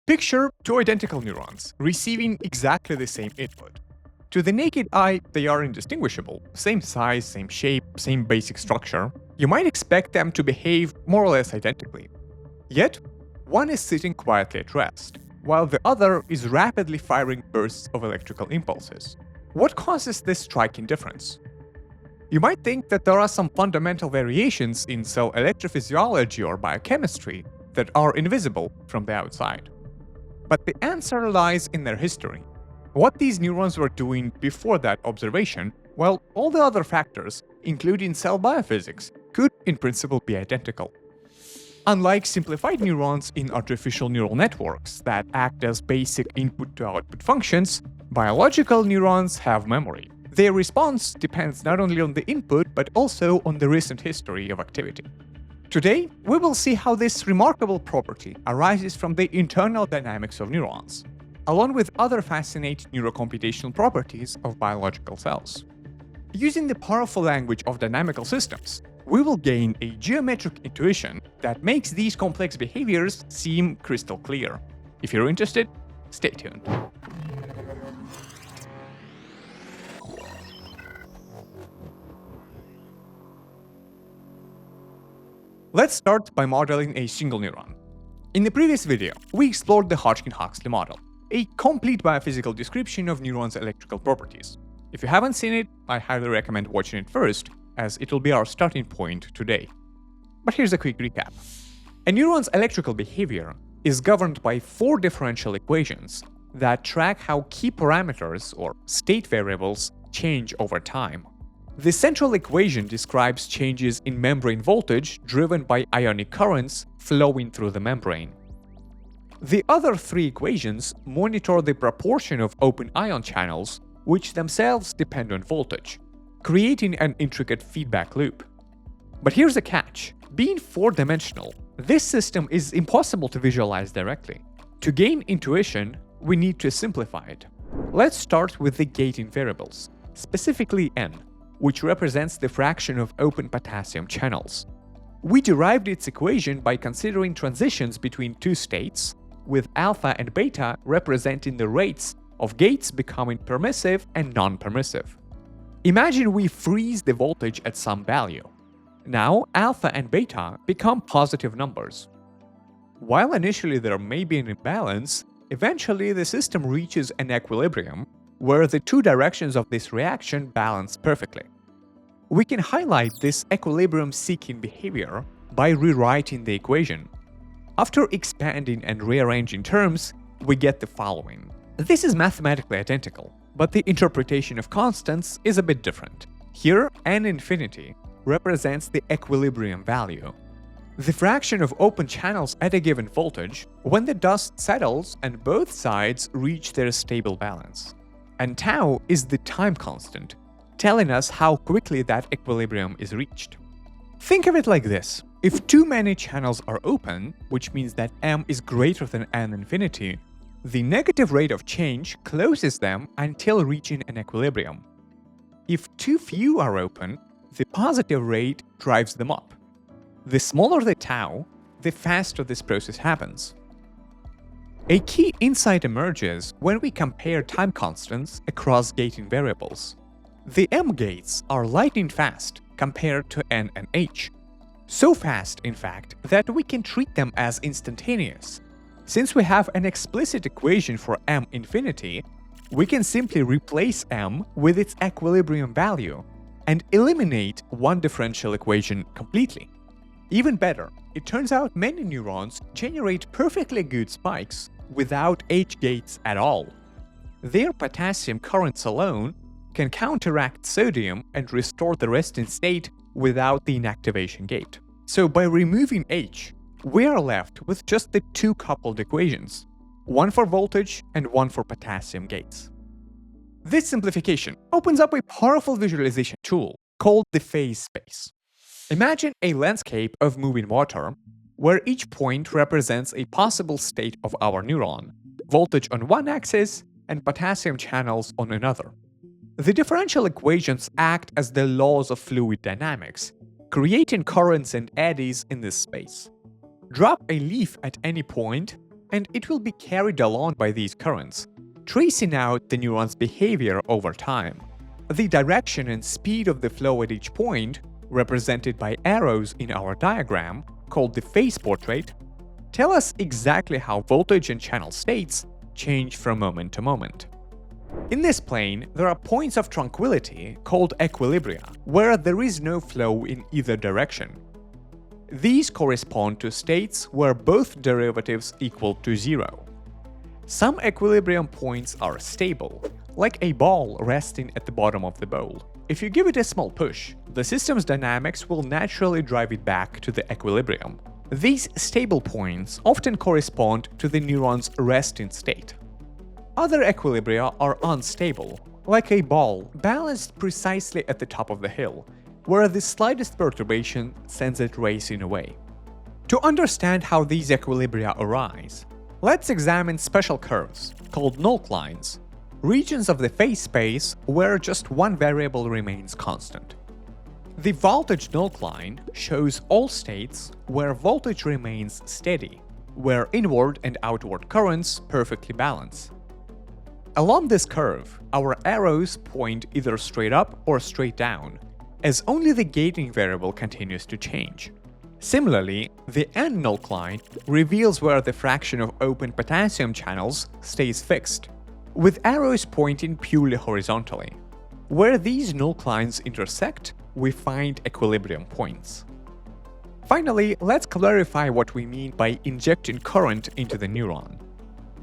Picture two identical neurons receiving exactly the same input. To the naked eye, they are indistinguishable, same size, same shape, same basic structure. You might expect them to behave more or less identically. Yet, one is sitting quietly at rest, while the other is rapidly firing bursts of electrical impulses. What causes this striking difference? You might think that there are some fundamental variations in cell electrophysiology or biochemistry that are invisible from the outside. But the answer lies in their history. What these neurons were doing before that observation, while all the other factors, including cell biophysics, could in principle be identical. Unlike simplified neurons in artificial neural networks that act as basic input-to-output functions, biological neurons have memory. Their response depends not only on the input but also on the recent history of activity. Today, we will see how this remarkable property arises from the internal dynamics of neurons, along with other fascinating neurocomputational properties of biological cells. Using the powerful language of dynamical systems, we will gain a geometric intuition that makes these complex behaviors seem crystal clear. If you're interested, stay tuned. Let's start by modeling a single neuron. In the previous video, we explored the Hodgkin-Huxley model, a complete biophysical description of neurons' electrical properties. If you haven't seen it, I highly recommend watching it first, as it will be our starting point today. But here's a quick recap. A neuron's electrical behavior is governed by four differential equations that track how key parameters, or state variables, change over time. The central equation describes changes in membrane voltage driven by ionic currents flowing through the membrane. The other three equations monitor the proportion of open ion channels, which themselves depend on voltage, creating an intricate feedback loop. But here's a catch. Being four-dimensional, this system is impossible to visualize directly. To gain intuition, we need to simplify it. Let's start with the gating variables, specifically n, which represents the fraction of open potassium channels. We derived its equation by considering transitions between two states, with alpha and beta representing the rates of gates becoming permissive and non-permissive. Imagine we freeze the voltage at some value. Now, alpha and beta become positive numbers. While initially there may be an imbalance, eventually the system reaches an equilibrium where the two directions of this reaction balance perfectly. We can highlight this equilibrium-seeking behavior by rewriting the equation. After expanding and rearranging terms, we get the following. This is mathematically identical, but the interpretation of constants is a bit different. Here, n infinity represents the equilibrium value, the fraction of open channels at a given voltage when the dust settles and both sides reach their stable balance. And tau is the time constant, telling us how quickly that equilibrium is reached. Think of it like this. If too many channels are open, which means that m is greater than n infinity, the negative rate of change closes them until reaching an equilibrium. If too few are open, the positive rate drives them up. The smaller the tau, the faster this process happens. A key insight emerges when we compare time constants across gating variables. The m gates are lightning fast compared to n and h. So fast, in fact, that we can treat them as instantaneous. Since we have an explicit equation for m infinity, we can simply replace m with its equilibrium value and eliminate one differential equation completely. Even better, it turns out many neurons generate perfectly good spikes without H-gates at all. Their potassium currents alone can counteract sodium and restore the resting state without the inactivation gate. So by removing H, we are left with just the two coupled equations, one for voltage and one for potassium gates. This simplification opens up a powerful visualization tool called the phase space. Imagine a landscape of moving water, where each point represents a possible state of our neuron, voltage on one axis and potassium channels on another. The differential equations act as the laws of fluid dynamics, creating currents and eddies in this space. Drop a leaf at any point, and it will be carried along by these currents, tracing out the neuron's behavior over time. The direction and speed of the flow at each point, represented by arrows in our diagram, called the phase portrait, tell us exactly how voltage and channel states change from moment to moment. In this plane, there are points of tranquility called equilibria, where there is no flow in either direction. These correspond to states where both derivatives equal to zero. Some equilibrium points are stable, like a ball resting at the bottom of the bowl. If you give it a small push, the system's dynamics will naturally drive it back to the equilibrium. These stable points often correspond to the neuron's resting state. Other equilibria are unstable, like a ball balanced precisely at the top of the hill, where the slightest perturbation sends it racing away. To understand how these equilibria arise, let's examine special curves, called null lines, regions of the phase space where just one variable remains constant. The voltage null line shows all states where voltage remains steady, where inward and outward currents perfectly balance. Along this curve, our arrows point either straight up or straight down, as only the gating variable continues to change. Similarly, the end null line reveals where the fraction of open potassium channels stays fixed, with arrows pointing purely horizontally. Where these null lines intersect, we find equilibrium points. Finally, let's clarify what we mean by injecting current into the neuron.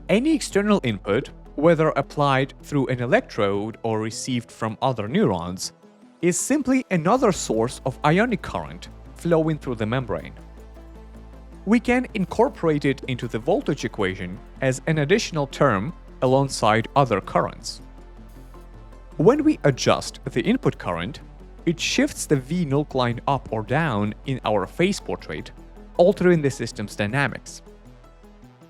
Any external input, whether applied through an electrode or received from other neurons, is simply another source of ionic current flowing through the membrane. We can incorporate it into the voltage equation as an additional term alongside other currents. When we adjust the input current, it shifts the V null line up or down in our phase portrait, altering the system's dynamics.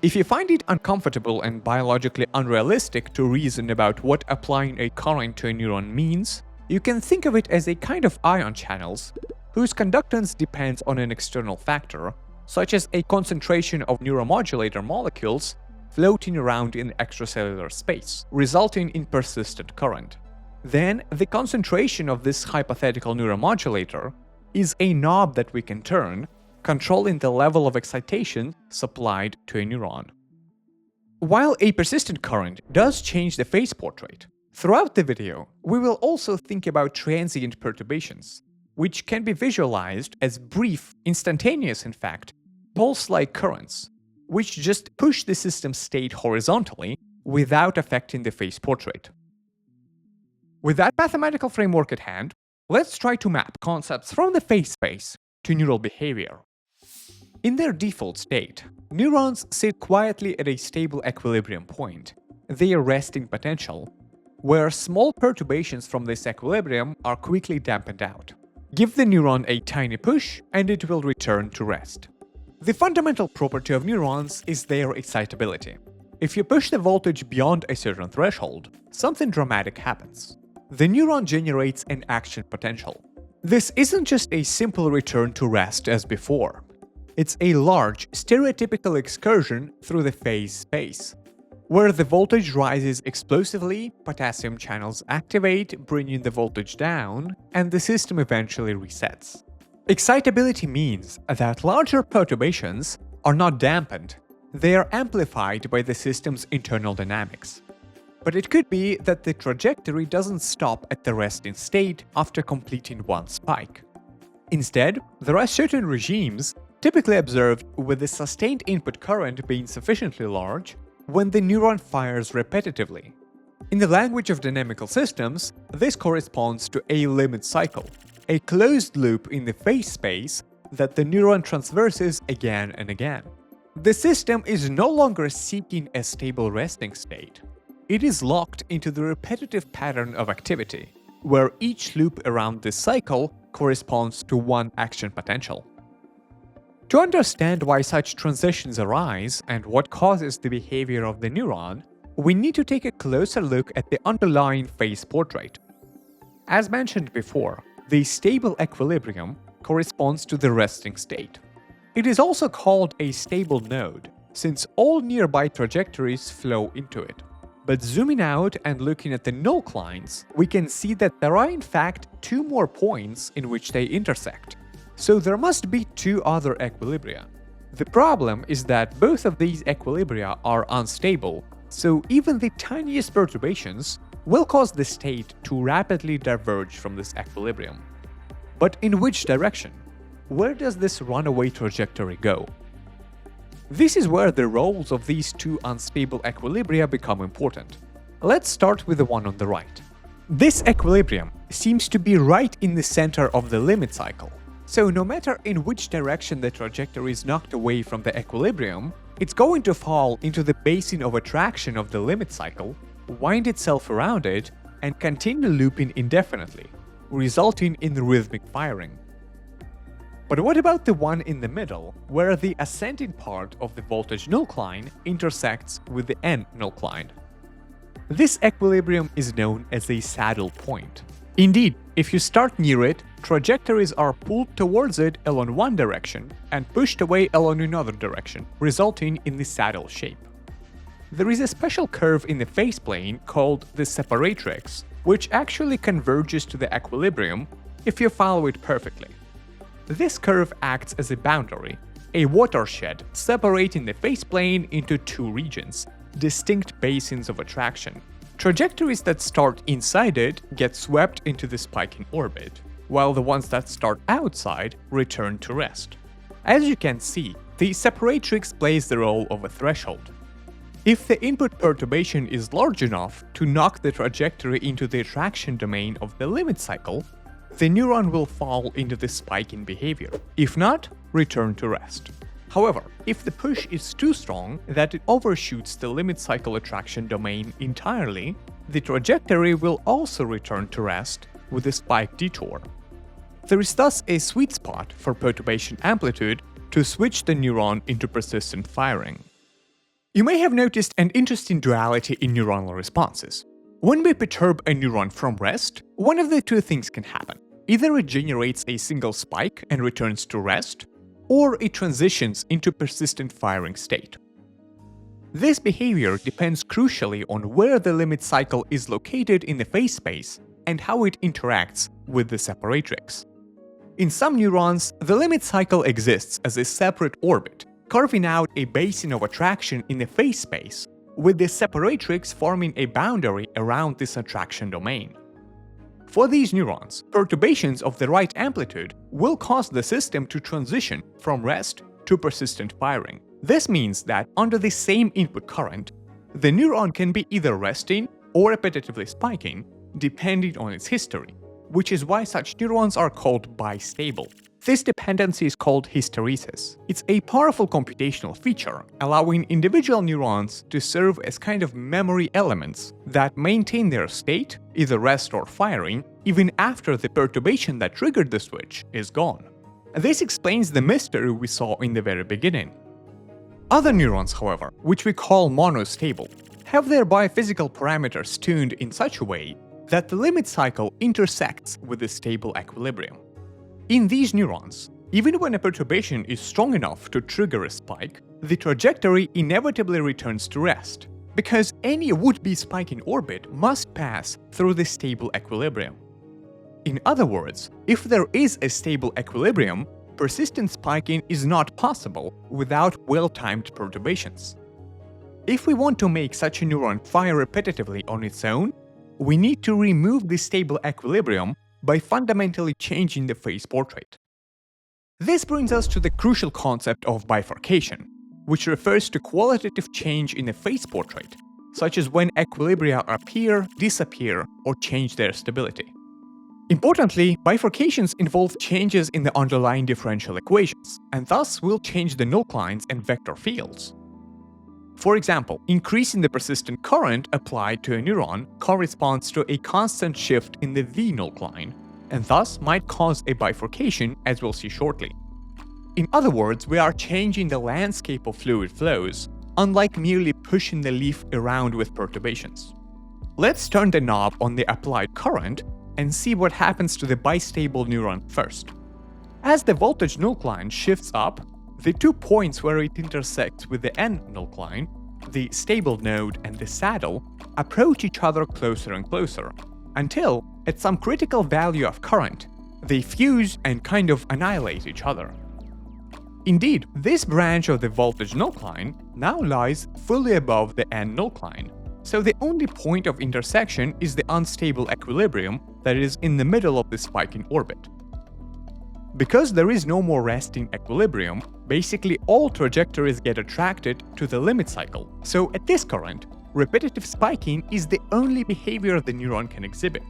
If you find it uncomfortable and biologically unrealistic to reason about what applying a current to a neuron means, you can think of it as a kind of ion channels whose conductance depends on an external factor, such as a concentration of neuromodulator molecules floating around in extracellular space, resulting in persistent current. Then, the concentration of this hypothetical neuromodulator is a knob that we can turn, controlling the level of excitation supplied to a neuron. While a persistent current does change the phase portrait, throughout the video, we will also think about transient perturbations, which can be visualized as brief, instantaneous in fact, pulse-like currents, which just push the system's state horizontally without affecting the phase portrait. With that mathematical framework at hand, let's try to map concepts from the phase space to neural behavior. In their default state, neurons sit quietly at a stable equilibrium point, their resting potential, where small perturbations from this equilibrium are quickly dampened out. Give the neuron a tiny push and it will return to rest. The fundamental property of neurons is their excitability. If you push the voltage beyond a certain threshold, something dramatic happens. The neuron generates an action potential. This isn't just a simple return to rest as before. It's a large, stereotypical excursion through the phase space. Where the voltage rises explosively, potassium channels activate, bringing the voltage down, and the system eventually resets. Excitability means that larger perturbations are not dampened, they are amplified by the system's internal dynamics. But it could be that the trajectory doesn't stop at the resting state after completing one spike. Instead, there are certain regimes, typically observed with the sustained input current being sufficiently large, when the neuron fires repetitively. In the language of dynamical systems, this corresponds to a limit cycle, a closed loop in the phase space that the neuron traverses again and again. The system is no longer seeking a stable resting state. It is locked into the repetitive pattern of activity, where each loop around this cycle corresponds to one action potential. To understand why such transitions arise and what causes the behavior of the neuron, we need to take a closer look at the underlying phase portrait. As mentioned before, the stable equilibrium corresponds to the resting state. It is also called a stable node, since all nearby trajectories flow into it. But zooming out and looking at the null lines, we can see that there are in fact two more points in which they intersect. So there must be two other equilibria. The problem is that both of these equilibria are unstable, so even the tiniest perturbations will cause the state to rapidly diverge from this equilibrium. But in which direction? Where does this runaway trajectory go? This is where the roles of these two unstable equilibria become important. Let's start with the one on the right. This equilibrium seems to be right in the center of the limit cycle. So no matter in which direction the trajectory is knocked away from the equilibrium, it's going to fall into the basin of attraction of the limit cycle, wind itself around it, and continue looping indefinitely, resulting in rhythmic firing. But what about the one in the middle, where the ascending part of the voltage null line intersects with the end null line? This equilibrium is known as a saddle point. Indeed, if you start near it, trajectories are pulled towards it along one direction and pushed away along another direction, resulting in the saddle shape. There is a special curve in the phase plane called the separatrix, which actually converges to the equilibrium if you follow it perfectly. This curve acts as a boundary, a watershed separating the phase plane into two regions, distinct basins of attraction. Trajectories that start inside it get swept into the spiking orbit, while the ones that start outside return to rest. As you can see, the separatrix plays the role of a threshold. If the input perturbation is large enough to knock the trajectory into the attraction domain of the limit cycle, the neuron will fall into the spiking behavior. If not, return to rest. However, if the push is too strong that it overshoots the limit cycle attraction domain entirely, the trajectory will also return to rest with a spike detour. There is thus a sweet spot for perturbation amplitude to switch the neuron into persistent firing. You may have noticed an interesting duality in neuronal responses. When we perturb a neuron from rest, one of the two things can happen. Either it generates a single spike and returns to rest, or it transitions into persistent firing state. This behavior depends crucially on where the limit cycle is located in the phase space and how it interacts with the separatrix. In some neurons, the limit cycle exists as a separate orbit, carving out a basin of attraction in the phase space, with the separatrix forming a boundary around this attraction domain. For these neurons, perturbations of the right amplitude will cause the system to transition from rest to persistent firing. This means that under the same input current, the neuron can be either resting or repetitively spiking, depending on its history, which is why such neurons are called bistable. This dependency is called hysteresis. It's a powerful computational feature, allowing individual neurons to serve as kind of memory elements that maintain their state, either rest or firing, even after the perturbation that triggered the switch is gone. This explains the mystery we saw in the very beginning. Other neurons, however, which we call monostable, have their biophysical parameters tuned in such a way that the limit cycle intersects with the stable equilibrium. In these neurons, even when a perturbation is strong enough to trigger a spike, the trajectory inevitably returns to rest, because any would-be spiking orbit must pass through the stable equilibrium. In other words, if there is a stable equilibrium, persistent spiking is not possible without well-timed perturbations. If we want to make such a neuron fire repetitively on its own, we need to remove the stable equilibrium by fundamentally changing the phase portrait. This brings us to the crucial concept of bifurcation, which refers to qualitative change in the phase portrait, such as when equilibria appear, disappear, or change their stability. Importantly, bifurcations involve changes in the underlying differential equations, and thus will change the null lines and vector fields. For example, increasing the persistent current applied to a neuron corresponds to a constant shift in the V null line, and thus might cause a bifurcation, as we'll see shortly. In other words, we are changing the landscape of fluid flows, unlike merely pushing the leaf around with perturbations. Let's turn the knob on the applied current and see what happens to the bistable neuron first. As the voltage null line shifts up, the 2 points where it intersects with the N null line, the stable node and the saddle, approach each other closer and closer, until, at some critical value of current, they fuse and kind of annihilate each other. Indeed, this branch of the voltage null line now lies fully above the N null line, so the only point of intersection is the unstable equilibrium that is in the middle of the spiking orbit. Because there is no more resting equilibrium, basically all trajectories get attracted to the limit cycle, so at this current, repetitive spiking is the only behavior the neuron can exhibit.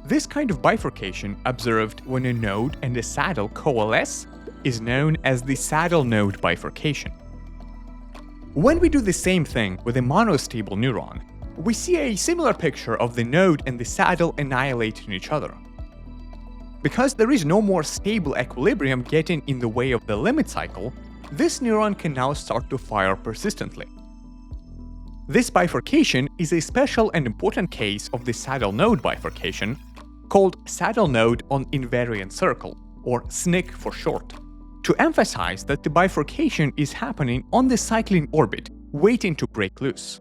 This kind of bifurcation observed when a node and a saddle coalesce is known as the saddle-node bifurcation. When we do the same thing with a monostable neuron, we see a similar picture of the node and the saddle annihilating each other. Because there is no more stable equilibrium getting in the way of the limit cycle, this neuron can now start to fire persistently. This bifurcation is a special and important case of the saddle-node bifurcation, called saddle-node on invariant circle, or SNCC for short, to emphasize that the bifurcation is happening on the cycling orbit, waiting to break loose.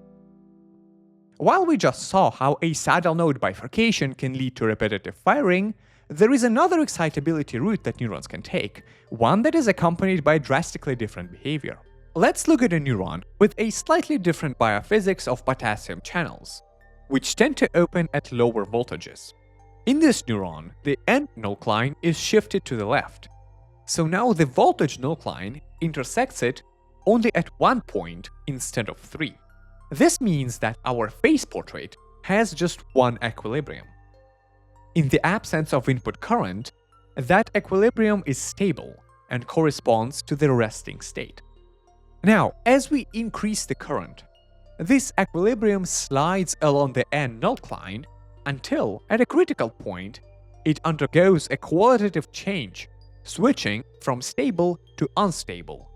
While we just saw how a saddle-node bifurcation can lead to repetitive firing, there is another excitability route that neurons can take, one that is accompanied by drastically different behavior. Let's look at a neuron with a slightly different biophysics of potassium channels, which tend to open at lower voltages. In this neuron, the N null line is shifted to the left, so now the voltage null line intersects it only at 1 point instead of 3. This means that our phase portrait has just one equilibrium. In the absence of input current, that equilibrium is stable and corresponds to the resting state. Now, as we increase the current, this equilibrium slides along the N null line until, at a critical point, it undergoes a qualitative change, switching from stable to unstable.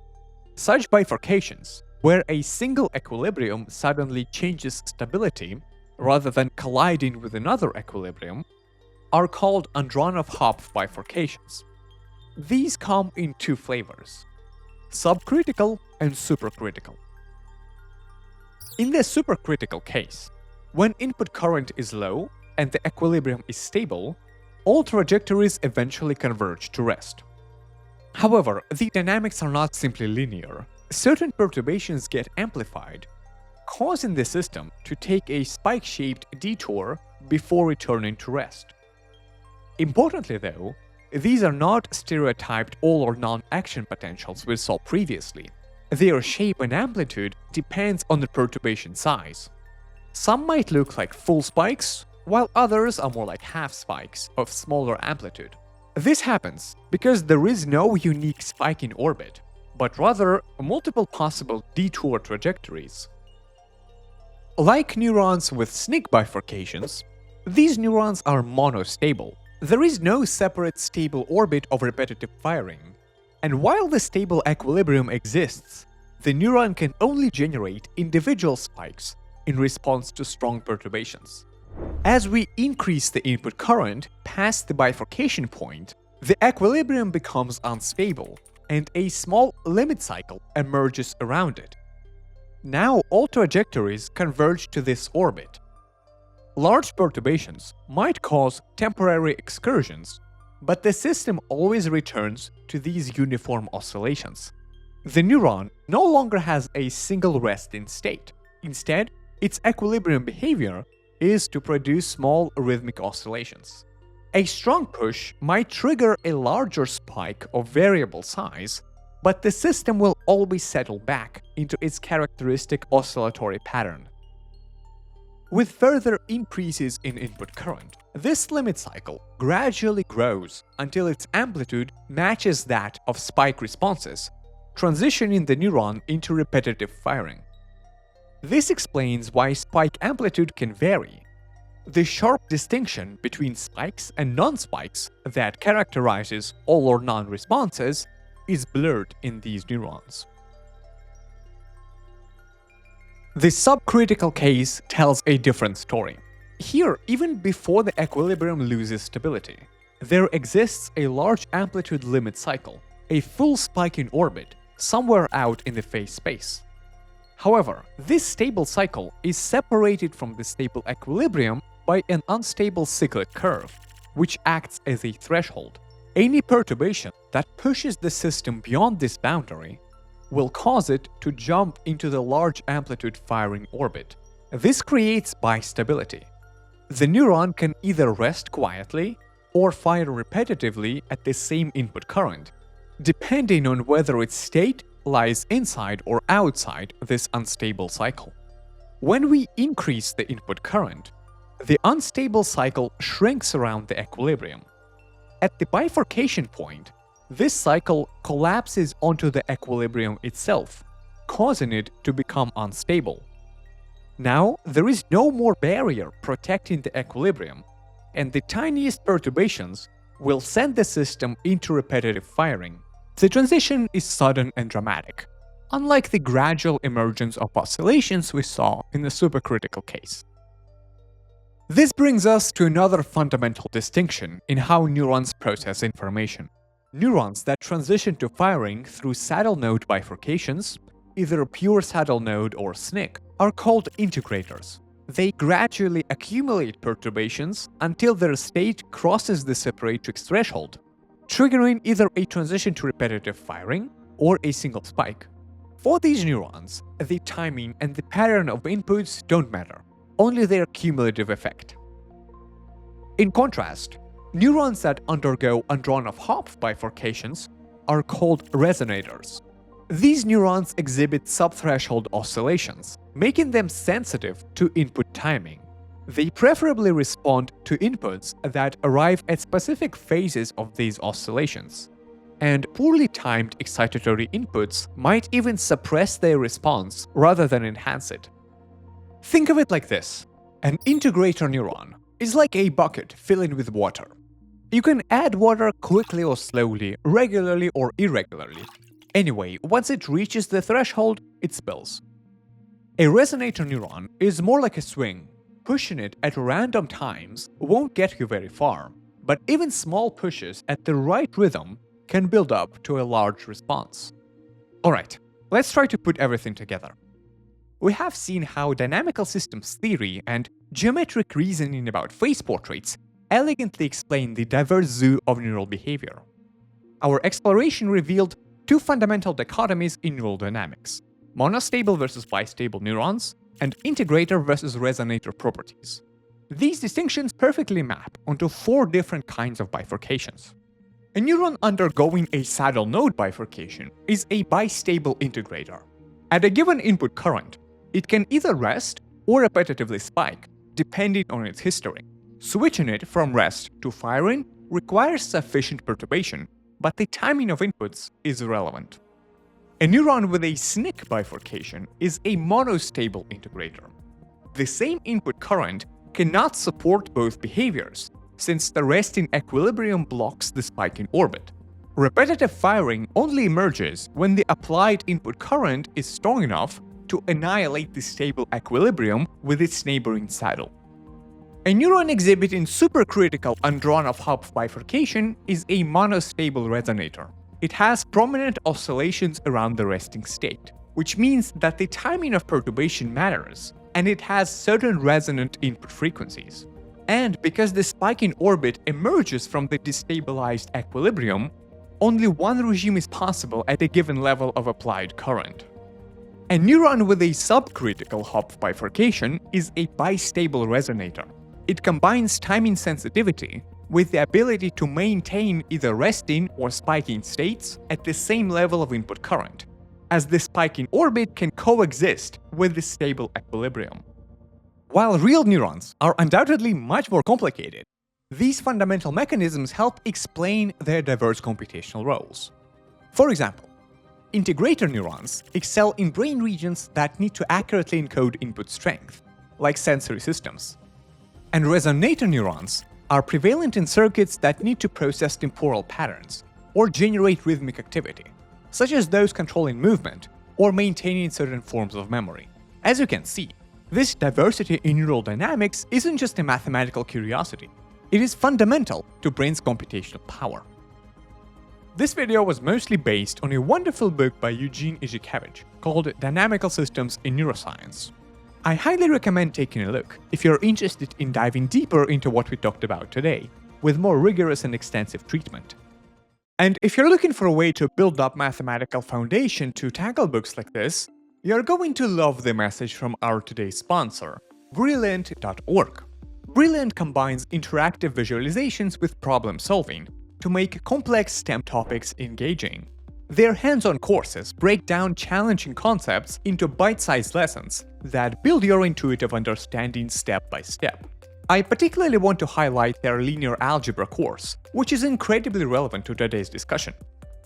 Such bifurcations, where a single equilibrium suddenly changes stability rather than colliding with another equilibrium, are called Andronov-Hopf bifurcations. These come in 2 flavors: subcritical and supercritical. In the supercritical case, when input current is low and the equilibrium is stable, all trajectories eventually converge to rest. However, the dynamics are not simply linear. Certain perturbations get amplified, causing the system to take a spike-shaped detour before returning to rest. Importantly though, these are not stereotyped all or none action potentials we saw previously. Their shape and amplitude depends on the perturbation size. Some might look like full spikes, while others are more like half spikes of smaller amplitude. This happens because there is no unique spike in orbit, but rather multiple possible detour trajectories. Like neurons with SNCC bifurcations, these neurons are monostable. There is no separate stable orbit of repetitive firing, and while the stable equilibrium exists, the neuron can only generate individual spikes in response to strong perturbations. As we increase the input current past the bifurcation point, the equilibrium becomes unstable, and a small limit cycle emerges around it. Now all trajectories converge to this orbit. Large perturbations might cause temporary excursions, but the system always returns to these uniform oscillations. The neuron no longer has a single resting state. Instead, its equilibrium behavior is to produce small rhythmic oscillations. A strong push might trigger a larger spike of variable size, but the system will always settle back into its characteristic oscillatory pattern. With further increases in input current, this limit cycle gradually grows until its amplitude matches that of spike responses, transitioning the neuron into repetitive firing. This explains why spike amplitude can vary. The sharp distinction between spikes and non-spikes that characterizes all or none responses is blurred in these neurons. The subcritical case tells a different story. Here, even before the equilibrium loses stability, there exists a large amplitude limit cycle, a full spike in orbit somewhere out in the phase space. However, this stable cycle is separated from the stable equilibrium by an unstable cyclic curve, which acts as a threshold. Any perturbation that pushes the system beyond this boundary will cause it to jump into the large amplitude firing orbit. This creates bistability. The neuron can either rest quietly or fire repetitively at the same input current, depending on whether its state lies inside or outside this unstable cycle. When we increase the input current, the unstable cycle shrinks around the equilibrium. At the bifurcation point, this cycle collapses onto the equilibrium itself, causing it to become unstable. Now, there is no more barrier protecting the equilibrium, and the tiniest perturbations will send the system into repetitive firing. The transition is sudden and dramatic, unlike the gradual emergence of oscillations we saw in the supercritical case. This brings us to another fundamental distinction in how neurons process information. Neurons that transition to firing through saddle node bifurcations, either pure saddle node or SNCC, are called integrators. They gradually accumulate perturbations until their state crosses the separatrix threshold, triggering either a transition to repetitive firing or a single spike. For these neurons, the timing and the pattern of inputs don't matter, only their cumulative effect. In contrast, neurons that undergo Andronov-Hopf bifurcations are called resonators. These neurons exhibit subthreshold oscillations, making them sensitive to input timing. They preferably respond to inputs that arrive at specific phases of these oscillations, and poorly timed excitatory inputs might even suppress their response rather than enhance it. Think of it like this: an integrator neuron is like a bucket filling with water. You can add water quickly or slowly, regularly or irregularly. Anyway, once it reaches the threshold, it spills. A resonator neuron is more like a swing. Pushing it at random times won't get you very far, but even small pushes at the right rhythm can build up to a large response. Alright, let's try to put everything together. We have seen how dynamical systems theory and geometric reasoning about phase portraits elegantly explain the diverse zoo of neural behavior. Our exploration revealed two fundamental dichotomies in neural dynamics: monostable versus bistable neurons, and integrator versus resonator properties. These distinctions perfectly map onto four different kinds of bifurcations. A neuron undergoing a saddle node bifurcation is a bistable integrator. At a given input current, it can either rest or repetitively spike, depending on its history. Switching it from rest to firing requires sufficient perturbation, but the timing of inputs is irrelevant. A neuron with a SNCC bifurcation is a monostable integrator. The same input current cannot support both behaviors, since the resting equilibrium blocks the spike in orbit. Repetitive firing only emerges when the applied input current is strong enough to annihilate the stable equilibrium with its neighboring saddle. A neuron exhibiting supercritical Andronov-Hopf bifurcation is a monostable resonator. It has prominent oscillations around the resting state, which means that the timing of perturbation matters, and it has certain resonant input frequencies. And because the spike in orbit emerges from the destabilized equilibrium, only one regime is possible at a given level of applied current. A neuron with a subcritical Hopf bifurcation is a bistable resonator. It combines timing sensitivity with the ability to maintain either resting or spiking states at the same level of input current, as the spike in orbit can coexist with the stable equilibrium. While real neurons are undoubtedly much more complicated, these fundamental mechanisms help explain their diverse computational roles. For example, integrator neurons excel in brain regions that need to accurately encode input strength, like sensory systems. And resonator neurons are prevalent in circuits that need to process temporal patterns or generate rhythmic activity, such as those controlling movement or maintaining certain forms of memory. As you can see, this diversity in neural dynamics isn't just a mathematical curiosity. It is fundamental to brain's computational power. This video was mostly based on a wonderful book by Eugene Izhikevich called Dynamical Systems in Neuroscience. I highly recommend taking a look if you're interested in diving deeper into what we talked about today, with more rigorous and extensive treatment. And if you're looking for a way to build up mathematical foundation to tackle books like this, you're going to love the message from our today's sponsor, Brilliant.org. Brilliant combines interactive visualizations with problem solving to make complex STEM topics engaging. Their hands-on courses break down challenging concepts into bite-sized lessons that build your intuitive understanding step by step. I particularly want to highlight their linear algebra course, which is incredibly relevant to today's discussion.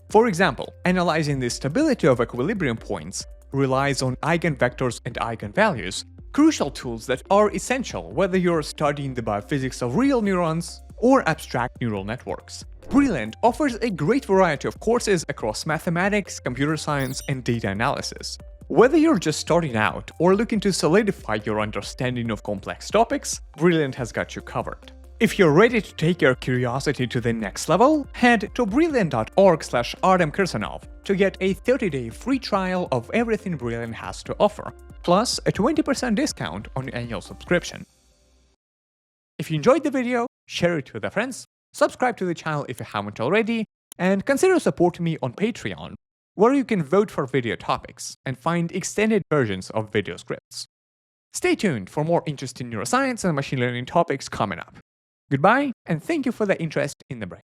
For example, analyzing the stability of equilibrium points relies on eigenvectors and eigenvalues, crucial tools that are essential whether you're studying the biophysics of real neurons or abstract neural networks. Brilliant offers a great variety of courses across mathematics, computer science, and data analysis. Whether you're just starting out or looking to solidify your understanding of complex topics, Brilliant has got you covered. If you're ready to take your curiosity to the next level, head to brilliant.org/Artem to get a 30-day free trial of everything Brilliant has to offer, plus a 20% discount on your annual subscription. If you enjoyed the video, share it with your friends, subscribe to the channel if you haven't already, and consider supporting me on Patreon, where you can vote for video topics and find extended versions of video scripts. Stay tuned for more interesting neuroscience and machine learning topics coming up. Goodbye, and thank you for the interest in the brain.